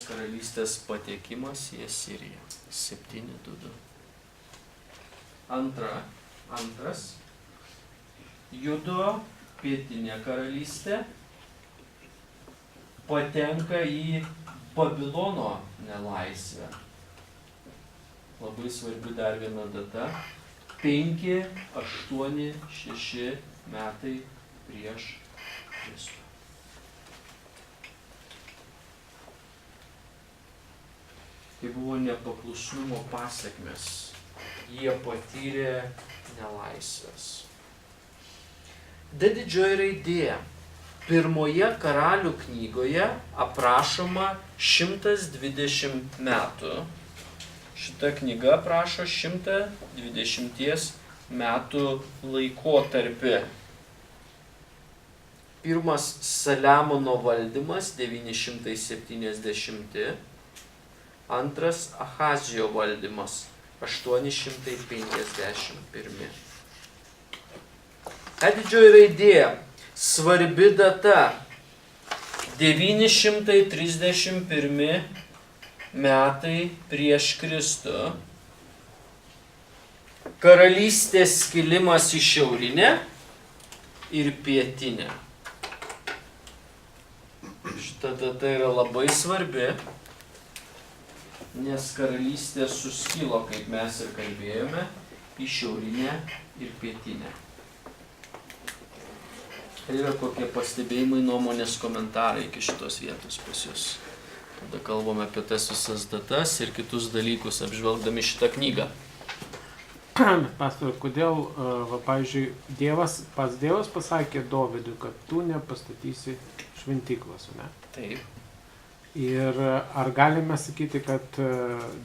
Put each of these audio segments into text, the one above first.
karalystės patekimas į Asiriją. 7:2. Antras. Judo pietinė karalystė patenka į Babilono nelaisvę. Labai svarbi dar viena data. 5, 8, 6 metai prieš Kristų. Tai buvo nepaklusnumo pasekmes. Jie patyrė nelaisvės. D didžioji raidė. Pirmoje karalių knygoje aprašoma 120 metų. Šita knyga aprašo 120 metų laikotarpį. Pirmas Saliamono valdymas 970. Antras Ahazijo valdymas 851. E didžioji raidė. Svarbi data. 931 metai prieš Kristų. Karalystės skilimas į šiaurinę ir pietinę. Šita data yra labai svarbi, nes karalystė suskilo, kaip mes ir kalbėjome, į šiaurinę ir pietinę. Tai yra kokie pastebėjimai, nuomonės, komentarai iki šitos vietos pas jūs. Tada kalbame apie tas visas datas ir kitus dalykus, apžvelgdami šitą knygą. Pastor, kodėl, pavyzdžiui, pats Dievas pasakė Dovydui, kad tu nepastatysi šventyklos, ne? Taip. Ir ar galime sakyti, kad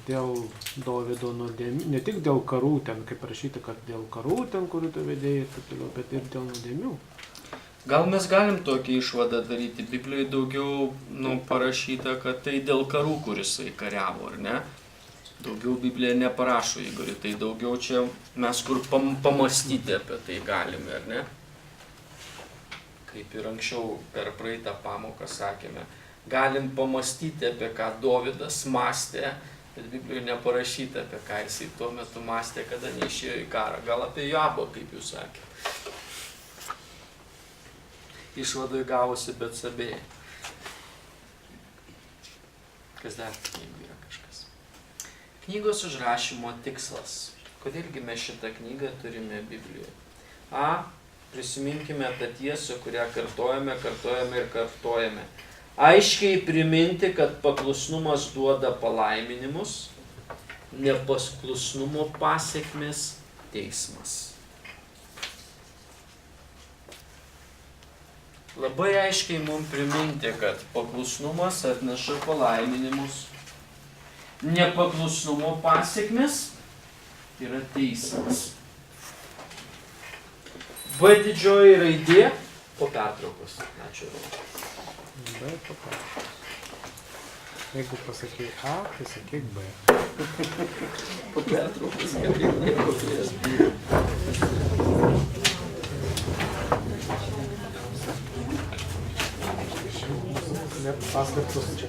dėl Dovydo nuodėmių, ne tik dėl karų, ten kaip rašyti, kad dėl karų ten, kurių tu vedėjai ir taip toliau, bet ir dėl nuodėmių? Gal mes galim tokį išvadą daryti. Biblijoje daugiau parašyta, kad tai dėl karų, kuris kariavo, ar ne? Daugiau Biblija neparašo, Igori, tai daugiau čia mes kur pamastyti apie tai galime, ar ne? Kaip ir anksčiau per praeitą pamoką sakėme, galim pamastyti, apie ką Dovydas mąstė, bet Biblijoje neparašyta, apie ką jisai tuo metu mąstė, kada neišėjo į karą. Gal apie Joabą, kaip jūs sakėte. Išvadoj gavosi Betsabėje. Kas dar knygų yra kažkas? Knygos užrašymo tikslas. Kodėlgi mes šitą knygą turime Biblijoje? Prisiminkime tą tiesą, kurią kartojame ir kartojame. Aiškiai priminti, kad paklusnumas duoda palaiminimus, nepaklusnumo pasekmės teismas. Labai aiškiai mums priminti, kad paklusnumas atneša palaiminimus, nepaklusnumo pasekmės yra teismas. B didžioji raidė po pertraukos. Ačiū. B po pertraukos. Jeigu pasakai A, tai sakyk B. Po pertraukos, kaip nieko prieš. Net paskaitos čia.